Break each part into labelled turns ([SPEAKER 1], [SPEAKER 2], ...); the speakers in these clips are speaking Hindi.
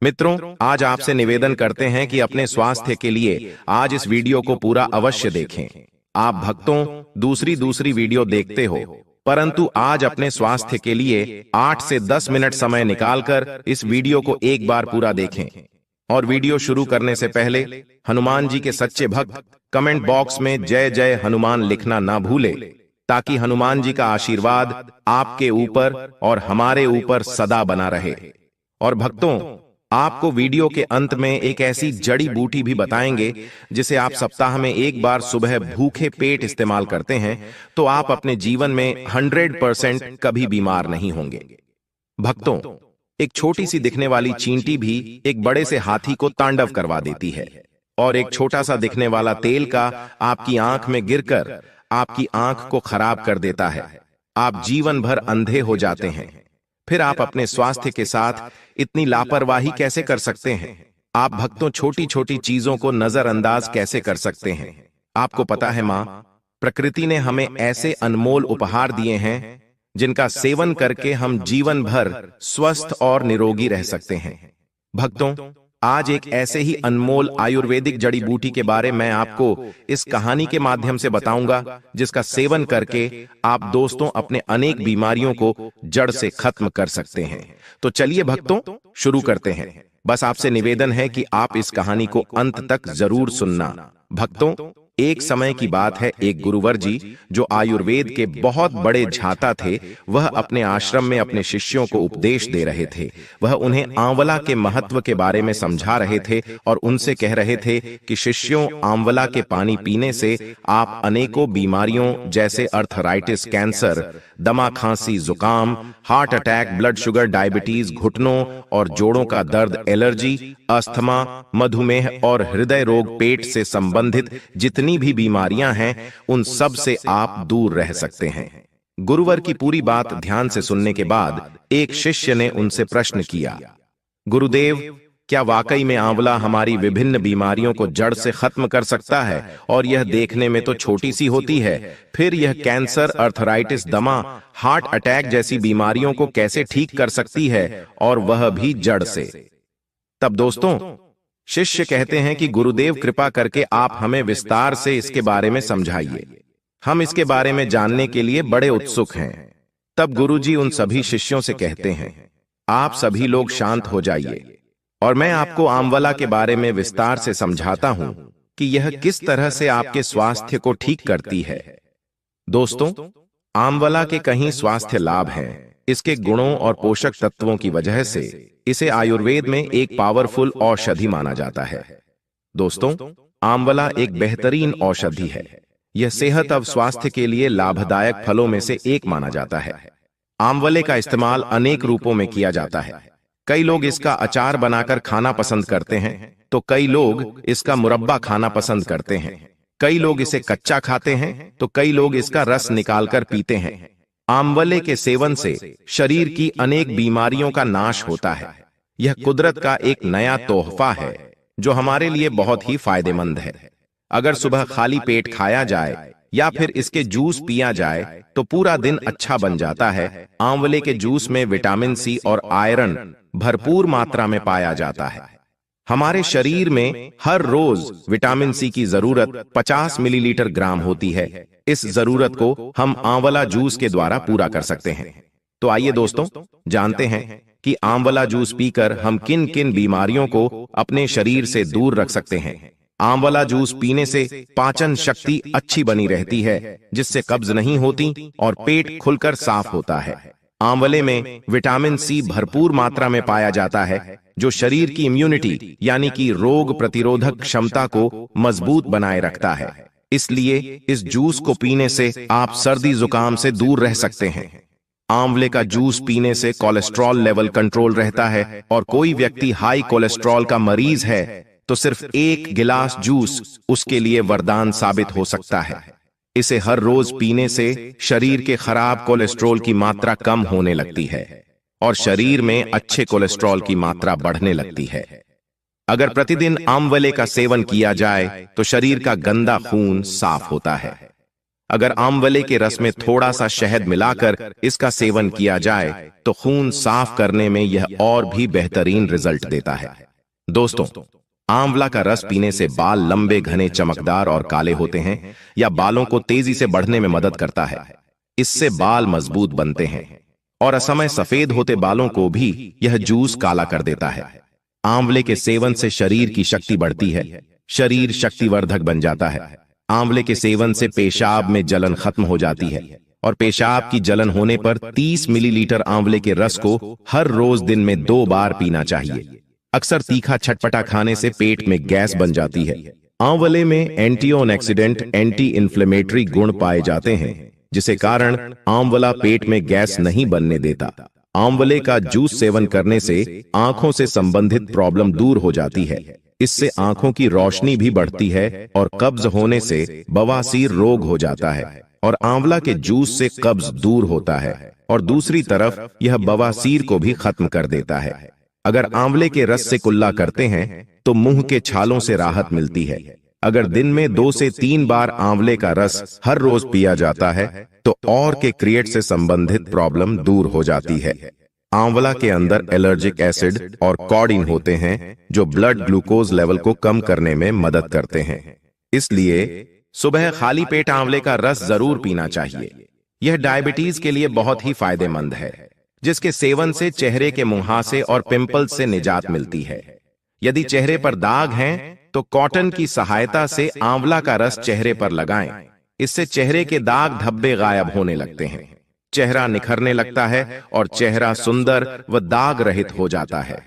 [SPEAKER 1] मित्रों, आज आपसे निवेदन करते हैं कि अपने स्वास्थ्य के लिए आज इस वीडियो को पूरा अवश्य देखें। आप भक्तों दूसरी दूसरी वीडियो देखते हो, परंतु आज अपने स्वास्थ्य के लिए 8 से 10 मिनट समय निकालकर इस वीडियो को एक बार पूरा देखें। और वीडियो शुरू करने से पहले हनुमान जी के सच्चे भक्त कमेंट बॉक्स में जय जय हनुमान लिखना ना भूले, ताकि हनुमान जी का आशीर्वाद आपके ऊपर और हमारे ऊपर सदा बना रहे। और भक्तों, आपको वीडियो के अंत में एक ऐसी जड़ी बूटी भी बताएंगे जिसे आप सप्ताह में एक बार सुबह भूखे पेट इस्तेमाल करते हैं तो आप अपने जीवन में 100% कभी बीमार नहीं होंगे। भक्तों, एक छोटी सी दिखने वाली चींटी भी एक बड़े से हाथी को तांडव करवा देती है, और एक छोटा सा दिखने वाला तेल का आपकी आंख में गिरकर आपकी आंख को खराब कर देता है। आप जीवन भर अंधे हो जाते हैं। फिर आप अपने स्वास्थ्य के साथ इतनी लापरवाही कैसे कर सकते हैं? आप भक्तों छोटी छोटी चीजों को नजरअंदाज कैसे कर सकते हैं? आपको पता है मां, प्रकृति ने हमें ऐसे अनमोल उपहार दिए हैं जिनका सेवन करके हम जीवन भर स्वस्थ और निरोगी रह सकते हैं। भक्तों, आज एक ऐसे ही अनमोल आयुर्वेदिक जड़ी बूटी के बारे में आपको इस कहानी के माध्यम से बताऊंगा, जिसका सेवन करके आप दोस्तों अपने अनेक बीमारियों को जड़ से खत्म कर सकते हैं। तो चलिए भक्तों, शुरू करते हैं। बस आपसे निवेदन है कि आप इस कहानी को अंत तक जरूर सुनना। भक्तों, एक समय की बात है, एक गुरुवर जी जो आयुर्वेद के बहुत बड़े झाता थे, वह अपने आश्रम में अपने शिष्यों को उपदेश दे रहे थे। वह उन्हें आंवला के महत्व के बारे में समझा रहे थे और उनसे कह रहे थे कि शिष्यों, आंवला के पानी पीने से आप अनेकों बीमारियों जैसे अर्थराइटिस, कैंसर, दमा, खांसी, जुकाम, heart attack, blood sugar, diabetes, घुटनों और जोड़ों का दर्द, एलर्जी, अस्थमा, मधुमेह और हृदय रोग, पेट से संबंधित जितनी भी बीमारियां हैं उन सब से आप दूर रह सकते हैं। गुरुवर की पूरी बात ध्यान से सुनने के बाद एक शिष्य ने उनसे प्रश्न किया, गुरुदेव, क्या वाकई में आंवला हमारी विभिन्न बीमारियों को जड़ से खत्म कर सकता है? और यह देखने में तो छोटी सी होती है, फिर यह कैंसर, अर्थराइटिस, दमा, हार्ट अटैक जैसी बीमारियों को कैसे ठीक कर सकती है, और वह भी जड़ से? तब दोस्तों, शिष्य कहते हैं कि गुरुदेव, कृपा करके आप हमें विस्तार से इसके बारे में समझाइए। हम इसके बारे में जानने के लिए बड़े उत्सुक हैं। तब गुरुजी उन सभी शिष्यों से कहते हैं, आप सभी लोग शांत हो जाइए और मैं आपको आंवला के बारे में विस्तार से समझाता हूं कि यह किस तरह से आपके स्वास्थ्य को ठीक करती है। दोस्तों, आंवला के कई स्वास्थ्य लाभ हैं। इसके गुणों और पोषक तत्वों की वजह से इसे आयुर्वेद में एक पावरफुल औषधि माना जाता है। दोस्तों, आंवला एक बेहतरीन औषधि है। यह सेहत और स्वास्थ्य के लिए लाभदायक फलों में से एक माना जाता है। आंवले का इस्तेमाल अनेक रूपों में किया जाता है। कई लोग इसका अचार बनाकर खाना पसंद करते हैं, तो कई लोग इसका मुरब्बा खाना पसंद करते हैं। कई लोग इसे कच्चा खाते हैं, तो कई लोग इसका रस निकालकर पीते हैं। आंवले के सेवन से शरीर की अनेक बीमारियों का नाश होता है। यह कुदरत का एक नया तोहफा है जो हमारे लिए बहुत ही फायदेमंद है। अगर सुबह खाली पेट खाया जाए या फिर इसके जूस पिया जाए तो पूरा दिन अच्छा बन जाता है। आंवले के जूस में विटामिन सी और आयरन भरपूर मात्रा में पाया जाता है। हमारे शरीर में हर रोज विटामिन सी की जरूरत 50 मिलीलीटर ग्राम होती है। इस जरूरत को हम आंवला जूस के द्वारा पूरा कर सकते हैं। तो आइए दोस्तों, जानते हैं कि आंवला जूस पीकर हम किन किन बीमारियों को अपने शरीर से दूर रख सकते हैं। आंवला जूस पीने से पाचन शक्ति अच्छी बनी रहती है, जिससे कब्ज नहीं होती और पेट खुलकर साफ होता है। आंवले में विटामिन सी भरपूर मात्रा में पाया जाता है, जो शरीर की इम्यूनिटी यानी कि रोग प्रतिरोधक क्षमता को मजबूत बनाए रखता है। इसलिए इस जूस को पीने से आप सर्दी जुकाम से दूर रह सकते हैं। आंवले का जूस पीने से कोलेस्ट्रॉल लेवल कंट्रोल रहता है, और कोई व्यक्ति हाई कोलेस्ट्रॉल का मरीज है तो सिर्फ एक गिलास जूस उसके लिए वरदान साबित हो सकता है। इसे हर रोज पीने से शरीर के खराब कोलेस्ट्रॉल की मात्रा कम होने लगती है और शरीर में अच्छे कोलेस्ट्रॉल की मात्रा बढ़ने लगती है। अगर प्रतिदिन आंवले का सेवन किया जाए तो शरीर का गंदा खून साफ होता है। अगर आंवले के रस में थोड़ा सा शहद मिलाकर इसका सेवन किया जाए तो खून साफ करने में यह और भी बेहतरीन रिजल्ट देता है। दोस्तों, आंवला का रस पीने से बाल लंबे, घने, चमकदार और काले होते हैं या बालों को तेजी से बढ़ने में मदद करता है। इससे बाल मजबूत बनते हैं और असमय सफेद होते बालों को भी यह जूस काला कर देता है। आंवले के सेवन से शरीर की शक्ति बढ़ती है, शरीर शक्तिवर्धक बन जाता है। आंवले के सेवन से पेशाब में जलन खत्म हो जाती है और पेशाब की जलन होने पर 30 मिलीलीटर आंवले के रस को हर रोज दिन में 2 बार पीना चाहिए। अक्सर तीखा चटपटा खाने से पेट में गैस बन जाती है। आंवले में एंटीऑक्सीडेंट, एंटी इन्फ्लेमेटरी गुण पाए जाते हैं, जिसे कारण आंवला पेट में गैस नहीं बनने देता। आंवले का जूस सेवन करने से आंखों से संबंधित प्रॉब्लम दूर हो जाती है। इससे आंखों की रोशनी भी बढ़ती है और कब्ज होने से बवासीर रोग हो जाता है और आंवला के जूस से कब्ज दूर होता है और दूसरी तरफ यह बवासीर को भी खत्म कर देता है। अगर आंवले के रस से कुल्ला करते हैं तो मुंह के छालों से राहत मिलती है। अगर दिन में 2 से 3 बार आंवले का रस हर रोज पिया जाता है तो और के क्रिएट से संबंधित प्रॉब्लम दूर हो जाती है। आंवला के अंदर एलर्जिक एसिड और कॉडिन होते हैं जो ब्लड ग्लूकोज लेवल को कम करने में मदद करते हैं। इसलिए सुबह खाली पेट आंवले का रस जरूर पीना चाहिए। यह डायबिटीज के लिए बहुत ही फायदेमंद है, जिसके सेवन से चेहरे के मुहासे और पिंपल्स से निजात मिलती है। यदि चेहरे पर दाग हैं तो कॉटन की सहायता से आंवला का रस चेहरे पर लगाएं। इससे चेहरे के दाग धब्बे गायब होने लगते हैं, चेहरा निखरने लगता है और चेहरा सुंदर व दाग रहित हो जाता है।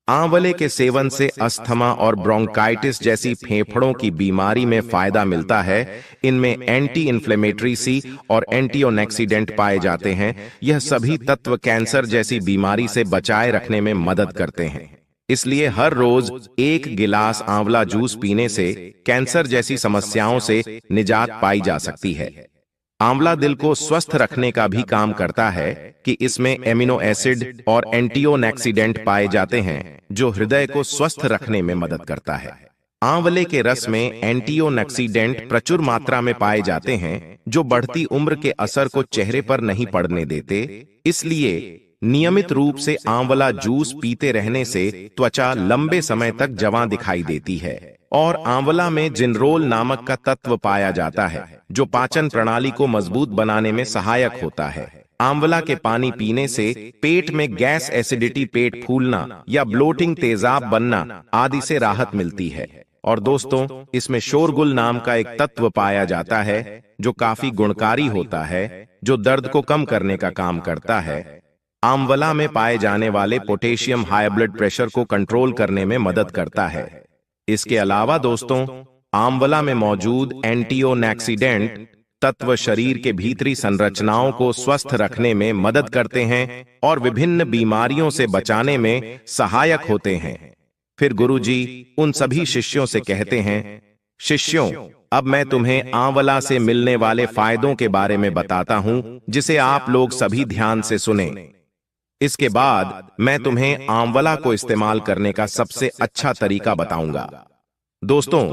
[SPEAKER 1] आंवले के सेवन से अस्थमा और ब्रोंकाइटिस जैसी फेफड़ों की बीमारी में फायदा मिलता है। इनमें एंटी इन्फ्लेमेटरी सी और एंटीऑक्सीडेंट पाए जाते हैं। यह सभी तत्व कैंसर जैसी बीमारी से बचाए रखने में मदद करते हैं। इसलिए हर रोज 1 गिलास आंवला जूस पीने से कैंसर जैसी समस्याओं से निजात पाई जा सकती है। आंवला दिल को स्वस्थ रखने का भी काम करता है कि इसमें एमिनो एसिड और एंटीऑक्सीडेंट पाए जाते हैं जो हृदय को स्वस्थ रखने में मदद करता है। आंवले के रस में एंटीऑक्सीडेंट प्रचुर मात्रा में पाए जाते हैं जो बढ़ती उम्र के असर को चेहरे पर नहीं पड़ने देते। इसलिए नियमित रूप से आंवला जूस पीते रहने से त्वचा लंबे समय तक जवां दिखाई देती है। और आंवला में जिनरोल नामक का तत्व पाया जाता है जो पाचन प्रणाली को मजबूत बनाने में सहायक होता है। आंवला के पानी पीने से पेट में गैस, एसिडिटी, पेट फूलना या ब्लोटिंग, तेजाब बनना आदि से राहत मिलती है। और दोस्तों, इसमें शोरगुल नाम का एक तत्व पाया जाता है जो काफी गुणकारी होता है, जो दर्द को कम करने का काम करता है। आंवला में पाए जाने वाले पोटेशियम हाई ब्लड प्रेशर को कंट्रोल करने में मदद करता है। इसके अलावा दोस्तों, आंवला में मौजूद एंटीऑक्सीडेंट तत्व शरीर के भीतरी संरचनाओं को स्वस्थ रखने में मदद करते हैं और विभिन्न बीमारियों से बचाने में सहायक होते हैं। फिर गुरुजी उन सभी शिष्यों से कहते हैं, शिष्यों, अब मैं तुम्हें आंवला से मिलने वाले फायदों के बारे में बताता हूं, जिसे आप लोग सभी ध्यान से सुने। इसके बाद मैं तुम्हें आंवला को इस्तेमाल करने का सबसे अच्छा तरीका बताऊंगा। दोस्तों,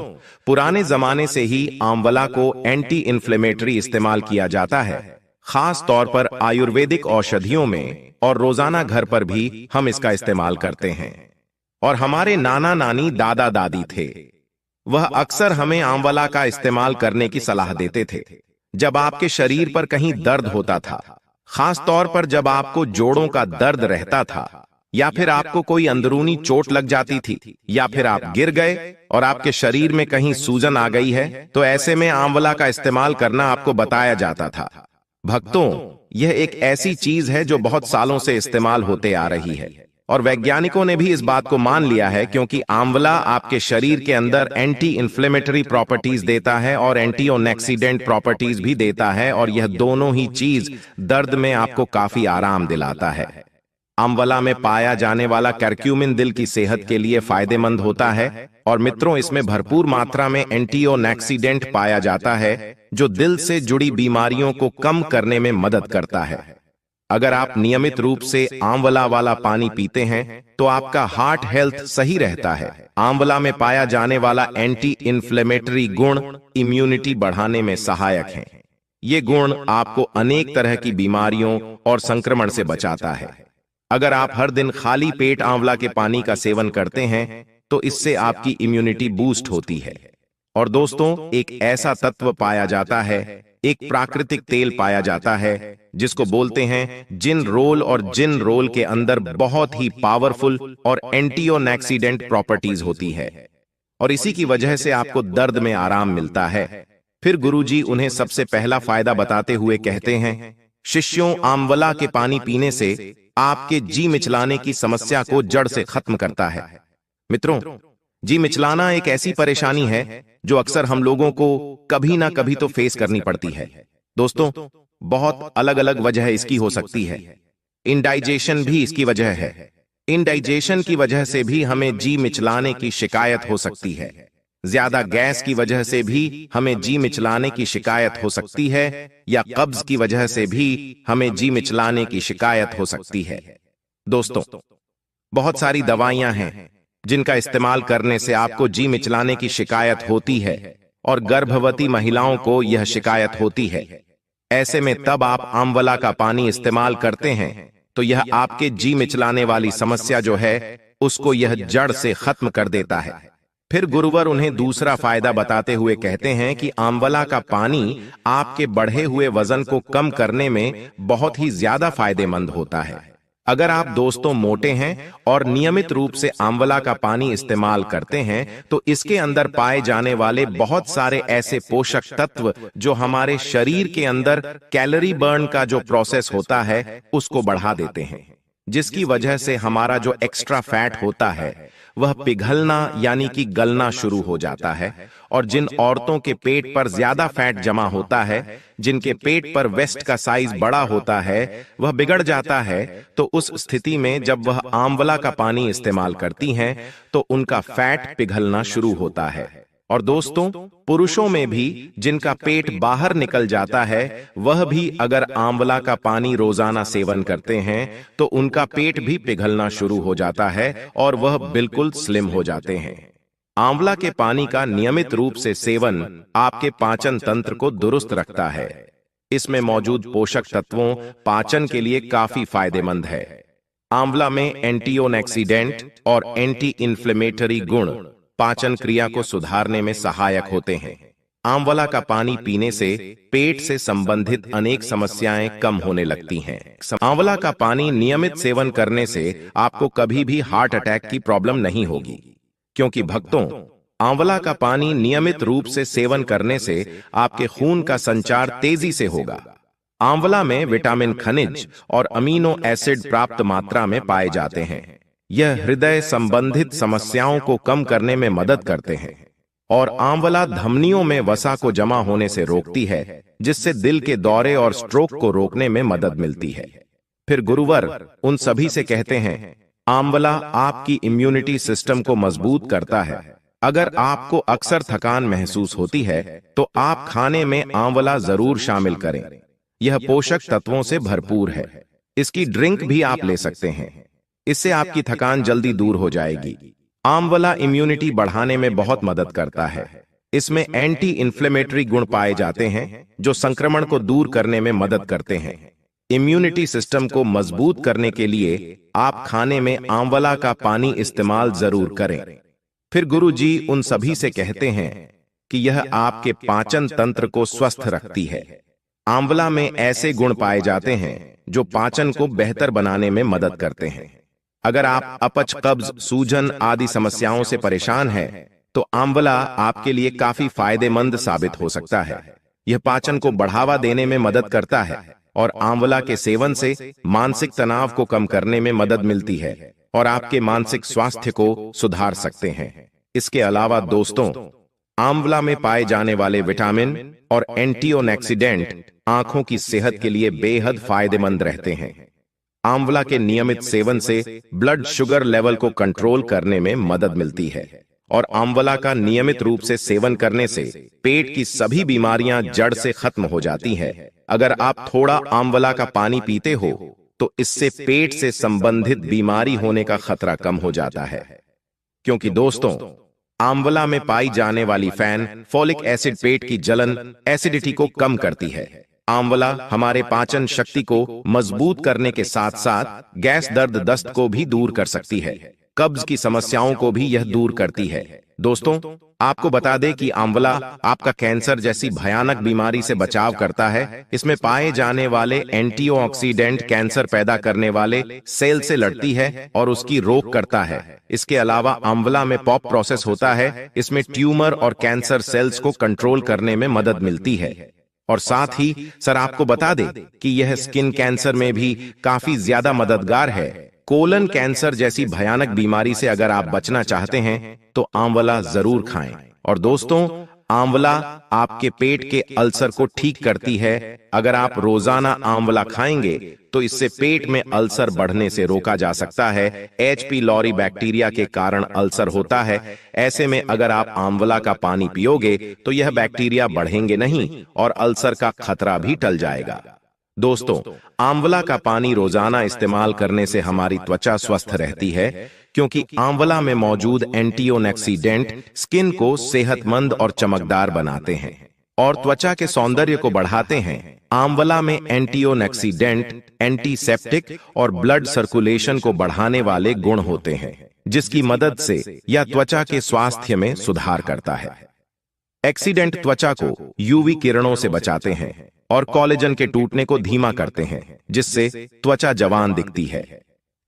[SPEAKER 1] पुराने जमाने से ही आंवला को एंटी इन्फ्लेमेटरी इस्तेमाल किया जाता है, खास तौर पर आयुर्वेदिक औषधियों में, और रोजाना घर पर भी हम इसका इस्तेमाल करते हैं। और हमारे नाना नानी, दादा दादी थे, वह अक्सर हमें आंवला का इस्तेमाल करने की सलाह देते थे जब आपके शरीर पर कहीं दर्द होता था, खास तौर पर जब आपको जोड़ों का दर्द रहता था, या फिर आपको कोई अंदरूनी चोट लग जाती थी, या फिर आप गिर गए और आपके शरीर में कहीं सूजन आ गई है, तो ऐसे में आंवला का इस्तेमाल करना आपको बताया जाता था। भक्तों, यह एक ऐसी चीज है जो बहुत सालों से इस्तेमाल होते आ रही है और वैज्ञानिकों ने भी इस बात को मान लिया है, क्योंकि आंवला आपके शरीर के अंदर एंटी इन्फ्लेमेटरी प्रॉपर्टीज देता है और एंटीऑक्सीडेंट प्रॉपर्टीज भी देता है, और यह दोनों ही चीज दर्द में आपको काफी आराम दिलाता है। आंवला में पाया जाने वाला करक्यूमिन दिल की सेहत के लिए फायदेमंद होता है, और मित्रों, इसमें भरपूर मात्रा में एंटीऑक्सीडेंट पाया जाता है जो दिल से जुड़ी बीमारियों को कम करने में मदद करता है। अगर आप नियमित रूप से आंवला वाला पानी पीते हैं तो आपका हार्ट हेल्थ सही रहता है। आंवला में पाया जाने वाला एंटी इन्फ्लेमेटरी गुण इम्यूनिटी बढ़ाने में सहायक है। ये गुण आपको अनेक तरह की बीमारियों और संक्रमण से बचाता है। अगर आप हर दिन खाली पेट आंवला के पानी का सेवन करते हैं तो इससे आपकी इम्यूनिटी बूस्ट होती है। और दोस्तों, एक ऐसा तत्व पाया जाता है, एक प्राकृतिक तेल पाया जाता है जिसको बोलते हैं जिन रोल, और जिन रोल के अंदर बहुत ही पावरफुल और एंटीऑक्सीडेंट प्रॉपर्टीज होती है और इसी की वजह से आपको दर्द में आराम मिलता है। फिर गुरुजी उन्हें सबसे पहला फायदा बताते हुए कहते हैं, शिष्यों, आंवला के पानी पीने से आपके जी मिचलाने की समस्या को जड़ से खत्म करता है। मित्रों, जी मिचलाना एक ऐसी परेशानी है जो अक्सर हम लोगों को कभी ना कभी तो फेस करनी पड़ती है। दोस्तों, बहुत अलग अलग वजह इसकी हो सकती है। इंडाइजेशन भी इसकी वजह है। इंडाइजेशन की वजह से भी हमें जी मिचलाने की शिकायत हो सकती है। ज्यादा गैस की वजह से भी हमें जी मिचलाने की शिकायत हो सकती है, या कब्ज की वजह से भी हमें जी मिचलाने की शिकायत हो सकती है। दोस्तों, बहुत सारी दवाइयां हैं जिनका इस्तेमाल करने से आपको जी मिचलाने की शिकायत होती है और गर्भवती महिलाओं को यह शिकायत होती है। ऐसे में तब आप आंवला का पानी इस्तेमाल करते हैं तो यह आपके जी मिचलाने वाली समस्या जो है उसको यह जड़ से खत्म कर देता है। फिर गुरुवर उन्हें दूसरा फायदा बताते हुए कहते हैं कि आंवला का पानी आपके बढ़े हुए वजन को कम करने में बहुत ही ज्यादा फायदेमंद होता है। अगर आप दोस्तों मोटे हैं और नियमित रूप से आंवला का पानी इस्तेमाल करते हैं तो इसके अंदर पाए जाने वाले बहुत सारे ऐसे पोषक तत्व जो हमारे शरीर के अंदर कैलोरी बर्न का जो प्रोसेस होता है उसको बढ़ा देते हैं, जिसकी वजह से हमारा जो एक्स्ट्रा फैट होता है वह पिघलना यानी कि गलना शुरू हो जाता है। और जिन औरतों के पेट पर ज्यादा फैट जमा होता है, जिनके पेट पर वेस्ट का साइज बड़ा होता है, वह बिगड़ जाता है। तो उस स्थिति में जब वह आंवला का पानी इस्तेमाल करती हैं तो उनका फैट पिघलना शुरू होता है। और दोस्तों, पुरुषों में भी जिनका पेट बाहर निकल जाता है वह भी अगर आंवला का पानी रोजाना सेवन करते हैं तो उनका पेट भी पिघलना शुरू हो जाता है और वह बिल्कुल स्लिम हो जाते हैं। आंवला के पानी का नियमित रूप से सेवन आपके पाचन तंत्र को दुरुस्त रखता है। इसमें मौजूद पोषक तत्वों पाचन के लिए काफी फायदेमंद है। आंवला में एंटीऑक्सीडेंट और एंटी इन्फ्लेमेटरी गुण पाचन क्रिया को सुधारने में सहायक होते हैं। आंवला का पानी पीने से पेट से संबंधित अनेक समस्याएं कम होने लगती हैं। आंवला का पानी नियमित सेवन करने से आपको कभी भी हार्ट अटैक की प्रॉब्लम नहीं होगी, क्योंकि भक्तों, आंवला का पानी नियमित रूप से सेवन करने से आपके खून का संचार तेजी से होगा। आंवला में विटामिन, खनिज और अमीनो एसिड प्राप्त मात्रा में पाए जाते हैं। यह हृदय संबंधित समस्याओं को कम करने में मदद करते हैं। और आंवला धमनियों में वसा को जमा होने से रोकती है, जिससे दिल के दौरे और स्ट्रोक को रोकने में मदद मिलती है। फिर गुरुवर उन सभी से कहते हैं, आंवला आपकी इम्यूनिटी सिस्टम को मजबूत करता है। अगर आपको अक्सर थकान महसूस होती है तो आप खाने में आंवला जरूर शामिल करें। यह पोषक तत्वों से भरपूर है। इसकी ड्रिंक भी आप ले सकते हैं, इससे आपकी थकान जल्दी दूर हो जाएगी। आंवला इम्यूनिटी बढ़ाने में बहुत मदद करता है। इसमें एंटी इन्फ्लेमेटरी गुण पाए जाते हैं जो संक्रमण को दूर करने में मदद करते हैं। इम्यूनिटी सिस्टम को मजबूत करने के लिए आप खाने में आंवला का पानी इस्तेमाल जरूर करें। फिर गुरुजी उन सभी से कहते हैं कि यह आपके पाचन तंत्र को स्वस्थ रखती है। आंवला में ऐसे गुण पाए जाते हैं जो पाचन को बेहतर बनाने में मदद करते हैं। अगर आप अपच, कब्ज, सूजन आदि समस्याओं से परेशान हैं तो आंवला आपके लिए काफी फायदेमंद साबित हो सकता है। यह पाचन को बढ़ावा देने में मदद करता है और आंवला के सेवन से मानसिक तनाव को कम करने में मदद मिलती है और आपके मानसिक स्वास्थ्य को सुधार सकते हैं। इसके अलावा दोस्तों, आंवला में पाए जाने वाले विटामिन और एंटीऑक्सीडेंट आंखों की सेहत के लिए बेहद फायदेमंद रहते हैं। आंवला के नियमित सेवन से ब्लड शुगर लेवल को कंट्रोल करने में मदद मिलती है और आंवला का नियमित रूप से सेवन करने से पेट की सभी बीमारियां जड़ से खत्म हो जाती हैं। अगर आप थोड़ा आंवला का पानी पीते हो तो इससे पेट से संबंधित बीमारी होने का खतरा कम हो जाता है, क्योंकि दोस्तों, आंवला में पाई जाने वाली फैन फोलिक एसिड पेट की जलन, एसिडिटी को कम करती है। आंवला हमारे पाचन शक्ति को मजबूत करने के साथ साथ गैस, दर्द, दस्त को भी दूर कर सकती है। कब्ज की समस्याओं को भी यह दूर करती है। दोस्तों, आपको बता दें कि आंवला आपका कैंसर जैसी भयानक बीमारी से बचाव करता है। इसमें पाए जाने वाले एंटीऑक्सीडेंट कैंसर पैदा करने वाले सेल से लड़ती है और उसकी रोक करता है। इसके अलावा आंवला में पॉप प्रोसेस होता है। इसमें ट्यूमर और कैंसर सेल्स को कंट्रोल करने में मदद मिलती है। और साथ ही सर आपको बता दें कि यह स्किन कैंसर में भी काफी ज्यादा मददगार है। कोलन कैंसर जैसी भयानक बीमारी से अगर आप बचना चाहते हैं तो आंवला जरूर खाएं। और दोस्तों, आंवला आपके पेट के अल्सर को ठीक करती है। अगर आप रोजाना आंवला खाएंगे तो इससे पेट में अल्सर बढ़ने से रोका जा सकता है। H. pylori बैक्टीरिया के कारण अल्सर होता है। ऐसे में अगर आप आंवला का पानी पियोगे तो यह बैक्टीरिया बढ़ेंगे नहीं और अल्सर का खतरा भी टल जाएगा। दोस्तों, आंवला का पानी रोजाना इस्तेमाल करने से हमारी त्वचा स्वस्थ रहती है, क्योंकि आंवला में मौजूद एंटीऑक्सीडेंट स्किन को सेहतमंद और चमकदार बनाते हैं और त्वचा के सौंदर्य को बढ़ाते हैं। आंवला में एंटीऑक्सीडेंट, एंटीसेप्टिक और ब्लड सर्कुलेशन को बढ़ाने वाले गुण होते हैं, जिसकी मदद से यह त्वचा के स्वास्थ्य में सुधार करता है। एक्सीडेंट त्वचा को यूवी किरणों से बचाते हैं और कोलेजन के टूटने को धीमा करते हैं, जिससे त्वचा जवान दिखती है।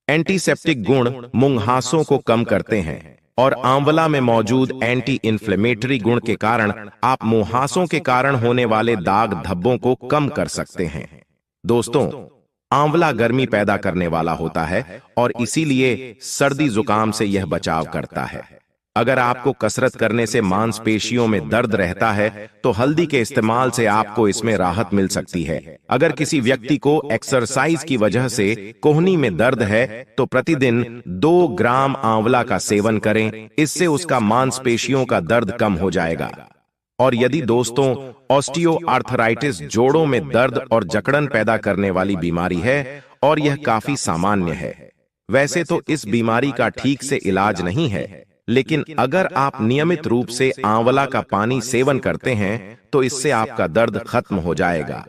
[SPEAKER 1] एंटीसेप्टिक गुण मुंहासों को कम करते हैं और आंवला में मौजूद एंटी इन्फ्लेमेटरी गुण के कारण आप मुंहासों के कारण होने वाले दाग धब्बों को कम कर सकते हैं। दोस्तों, आंवला गर्मी पैदा करने वाला होता है और इसीलिए सर्दी जुकाम से यह बचाव करता है। अगर आपको कसरत करने से मांसपेशियों में दर्द रहता है तो हल्दी के इस्तेमाल से आपको इसमें राहत मिल सकती है। अगर किसी व्यक्ति को एक्सरसाइज की वजह से कोहनी में दर्द है तो प्रतिदिन 2 ग्राम आंवला का सेवन करें। इससे उसका मांसपेशियों का दर्द कम हो जाएगा। और यदि दोस्तों ऑस्टियोआर्थराइटिस, जोड़ों में दर्द और जकड़न पैदा करने वाली बीमारी है और यह काफी सामान्य है। वैसे तो इस बीमारी का ठीक से इलाज नहीं है, लेकिन अगर आप नियमित रूप से आंवला का पानी सेवन करते हैं तो इससे आपका दर्द खत्म हो जाएगा।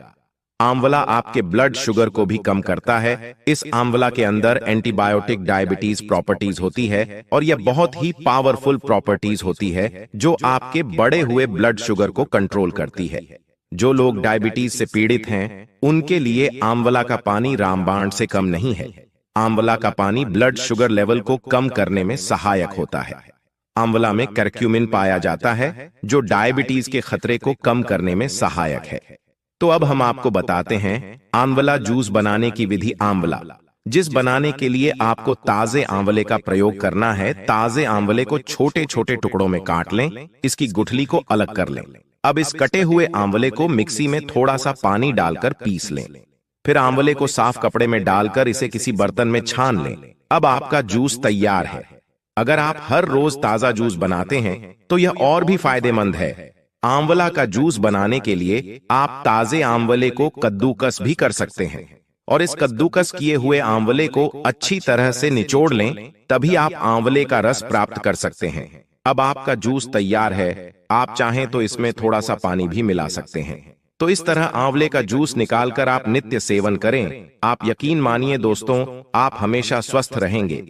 [SPEAKER 1] आंवला आपके ब्लड शुगर को भी कम करता है। इस आंवला के अंदर एंटीबायोटिक डायबिटीज प्रॉपर्टीज होती है और यह बहुत ही पावरफुल प्रॉपर्टीज होती है जो आपके बढ़े हुए ब्लड शुगर को कंट्रोल करती है। जो लोग डायबिटीज से पीड़ित हैं उनके लिए आंवला का पानी रामबाण से कम नहीं है। आंवला का पानी ब्लड शुगर लेवल को कम करने में सहायक होता है। आंवला में करक्यूमिन पाया जाता है जो डायबिटीज के खतरे को कम करने में सहायक है। तो अब हम आपको बताते हैं आंवला जूस बनाने की विधि। आंवला जिस बनाने के लिए आपको ताजे आंवले का प्रयोग करना है। ताजे आंवले को छोटे छोटे टुकड़ों में काट लें। इसकी गुठली को अलग कर लें। अब इस कटे हुए आंवले को मिक्सी में थोड़ा सा पानी डालकर पीस लें। फिर आंवले को साफ कपड़े में डालकर इसे किसी बर्तन में छान लें। अब आपका जूस तैयार है। अगर आप हर रोज ताजा जूस बनाते हैं तो यह और भी फायदेमंद है। आंवला का जूस बनाने के लिए आप ताजे आंवले को कद्दूकस भी कर सकते हैं और इस कद्दूकस किए हुए आंवले को अच्छी तरह से निचोड़ लें, तभी आप आंवले का रस प्राप्त कर सकते हैं। अब आपका जूस तैयार है। आप चाहें तो इसमें थोड़ा सा पानी भी मिला सकते हैं। तो इस तरह आंवले का जूस निकालकर आप नित्य सेवन करें। आप यकीन मानिए दोस्तों, आप हमेशा स्वस्थ रहेंगे।